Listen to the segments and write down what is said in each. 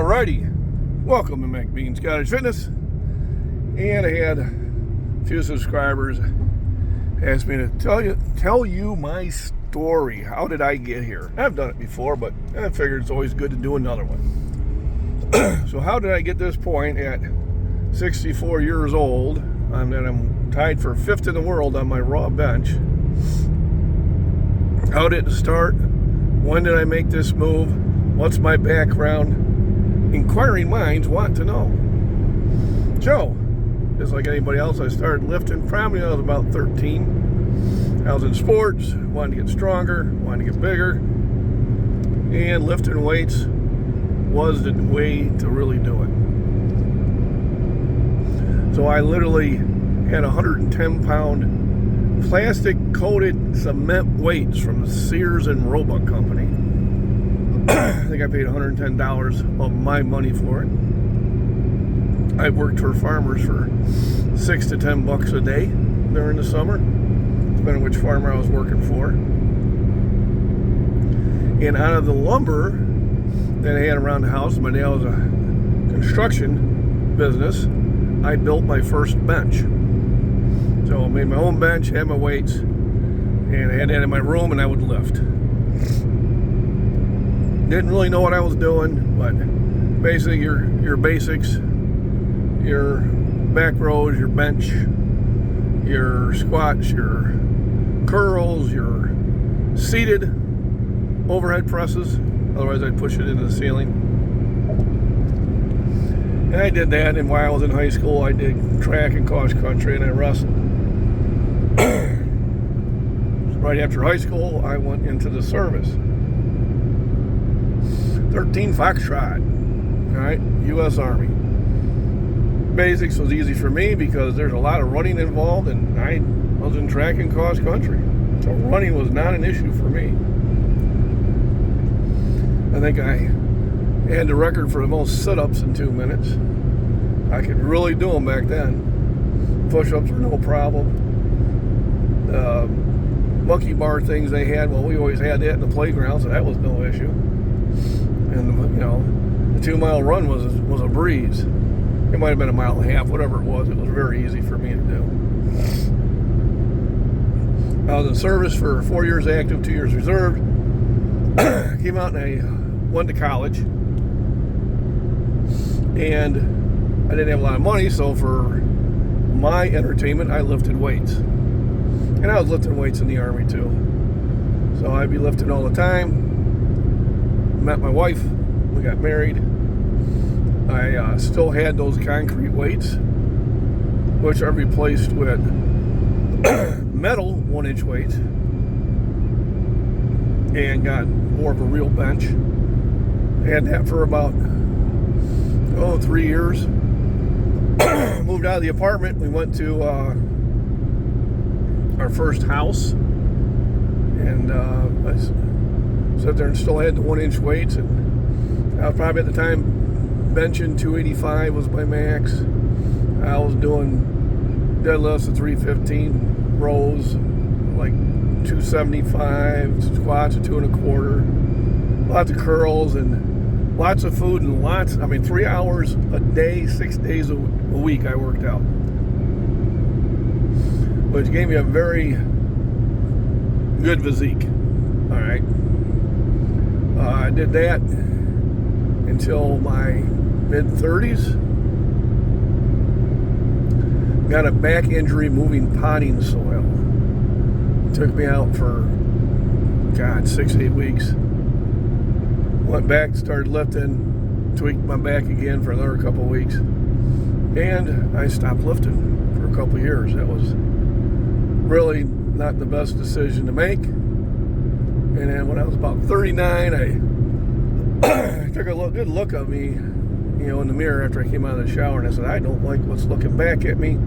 Alrighty, welcome to McBean's Cottage Fitness. And I had a few subscribers ask me to tell you my story. How did I get here? I've done it before, but I figured it's always good to do another one. So how did I get this point at 64 years old? I'm tied for 5th in the world on my raw bench. How did it start? When did I make this move? What's my background? Inquiring minds want to know. So, just like anybody else, I started lifting probably when I was about 13. I was in sports, wanted to get stronger, wanted to get bigger, and lifting weights was the way to really do it. So I literally had 110-pound plastic-coated cement weights from the Sears and Roebuck Company. I think I paid $110 of my money for it. I worked for farmers for $6 to $10 a day during the summer, depending on which farmer I was working for. And out of the lumber that I had around the house, my dad was a construction business, I built my first bench. So I made my own bench, had my weights, and I had that in my room, and I would lift. Didn't really know what I was doing, but basically your basics, your back rows, your bench, your squats, your curls, your seated overhead presses. Otherwise, I'd push it into the ceiling. And I did that, and while I was in high school, I did track and cross country, and I wrestled. Right after high school, I went into the service. 13 Foxtrot, all right, U.S. Army. Basics was easy for me because there's a lot of running involved, and I was in track and cross country. So running was not an issue for me. I think I had the record for the most sit-ups in 2 minutes. I could really do them back then. Push-ups were no problem. Monkey bar things they had, well, we always had that in the playground, so that was no issue. And the 2-mile run was a breeze. It might have been a mile and a half, whatever it was very easy for me to do. I was in service for 4 years active, 2 years reserved. Came out and I went to college. And I didn't have a lot of money, so for my entertainment, I lifted weights. And I was lifting weights in the Army too. So I'd be lifting all the time. Met my wife, we got married. I still had those concrete weights, which I replaced with metal 1-inch weights, and got more of a real bench. I had that for about 3 years. Moved out of the apartment. We went to our first house, and I sat there and still had the 1-inch weights, and I was probably at the time benching 285 was my max. I was doing deadlifts at 315, rows like 275, squats at 2 1/4, lots of curls and lots of food and 3 hours a day, 6 days a week I worked out, which gave me a very good physique. All right. I did that until my mid-30s. Got a back injury moving potting soil. Took me out for, 6-8 weeks. Went back, started lifting, tweaked my back again for another couple of weeks. And I stopped lifting for a couple of years. That was really not the best decision to make. And then when I was about 39, I took a good look at me, in the mirror after I came out of the shower, and I said, I don't like what's looking back at me.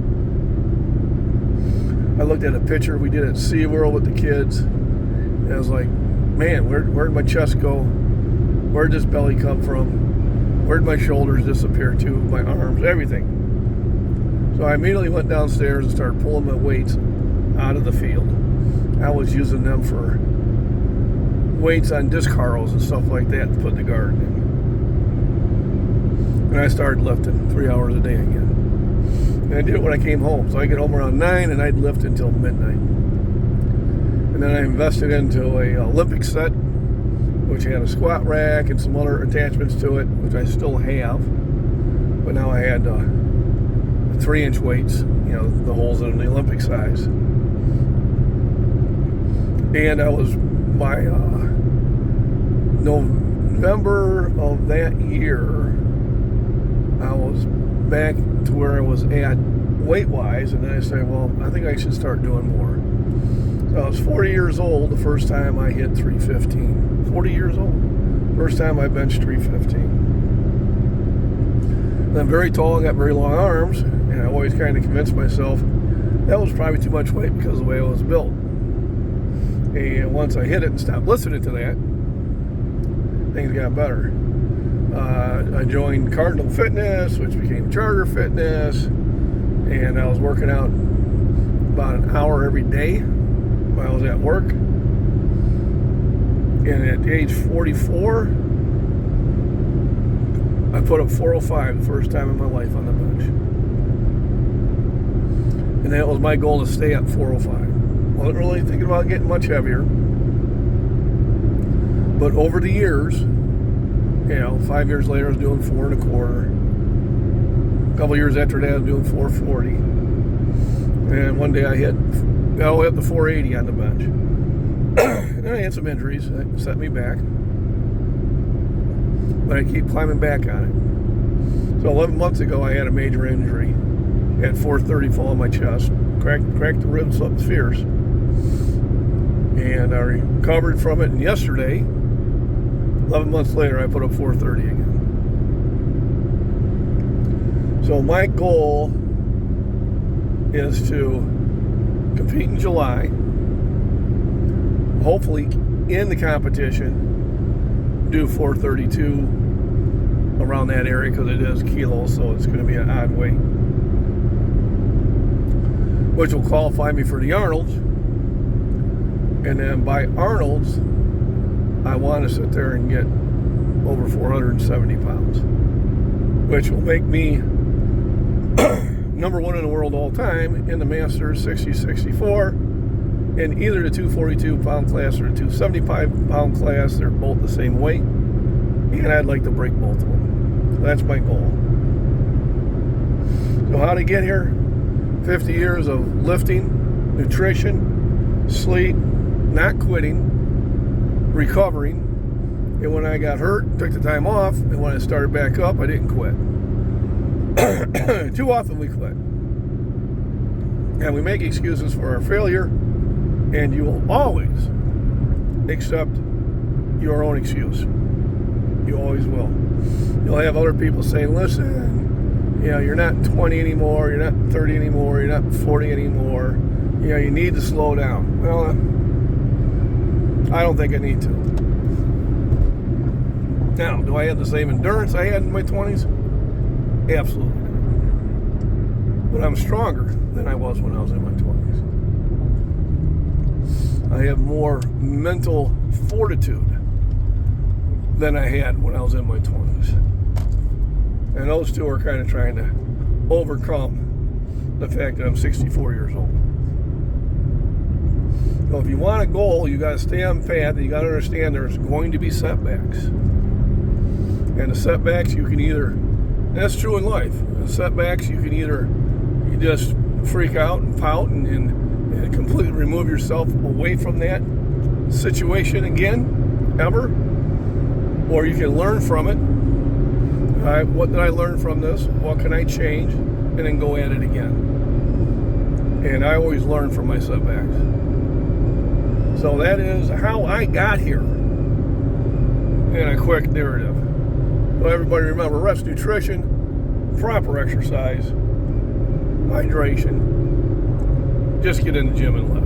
I looked at a picture we did at SeaWorld with the kids, and I was like, man, where'd my chest go? Where'd this belly come from? Where'd my shoulders disappear to? My arms, everything. So I immediately went downstairs and started pulling my weights out of the field. I was using them for weights on disc harrows and stuff like that to put in the garden. And I started lifting 3 hours a day again. And I did it when I came home. So I get home around 9 and I'd lift until midnight. And then I invested into a Olympic set, which had a squat rack and some other attachments to it, which I still have. But now I had 3-inch weights, the holes in the Olympic size. And I was by November of that year, I was back to where I was at weight-wise, and then I said, well, I think I should start doing more. So I was 40 years old the first time I hit 315. 40 years old. First time I benched 315. And I'm very tall and got very long arms, and I always kind of convinced myself that was probably too much weight because of the way I was built. And once I hit it and stopped listening to that, things got better. I joined Cardinal Fitness, which became Charter Fitness, and I was working out about an hour every day while I was at work. And at age 44, I put up 405 the first time in my life on the bench. And that was my goal, to stay at 405. Wasn't really thinking about getting much heavier. But over the years, 5 years later I was doing 4 1/4. A couple years after that I was doing 440. And one day I got all the way up to 480 on the bench. And I had some injuries that set me back. But I keep climbing back on it. So 11 months ago I had a major injury. I had 430 fall on my chest. Cracked the ribs up fierce. And I recovered from it, and yesterday, 11 months later, I put up 430 again. So my goal is to compete in July, hopefully in the competition, do 432 around that area, because it is kilos, so it's going to be an odd weight, which will qualify me for the Arnold's. And then by Arnold's, I want to sit there and get over 470 pounds, which will make me number one in the world all time in the Masters 60-64 in either the 242-pound class or the 275-pound class. They're both the same weight, and I'd like to break both of them. So that's my goal. So how to get here? 50 years of lifting, nutrition, sleep, not quitting, recovering, and when I got hurt, took the time off, and when I started back up, I didn't quit. Too often we quit. And we make excuses for our failure, and you will always accept your own excuse. You always will. You'll have other people saying, listen, you're not 20 anymore, you're not 30 anymore, you're not 40 anymore, you need to slow down. Well, I don't think I need to. Now, do I have the same endurance I had in my 20s? Absolutely not. But I'm stronger than I was when I was in my 20s. I have more mental fortitude than I had when I was in my 20s. And those two are kind of trying to overcome the fact that I'm 64 years old. So if you want a goal, you got to stay on path, and you got to understand there's going to be setbacks. And the setbacks you can either, and that's true in life, the setbacks you can either, you just freak out and pout and completely remove yourself away from that situation again, ever, or you can learn from it. All right, what did I learn from this? What can I change? And then go at it again. And I always learn from my setbacks. So that is how I got here in a quick narrative. So everybody remember, rest, nutrition, proper exercise, hydration. Just get in the gym and lift.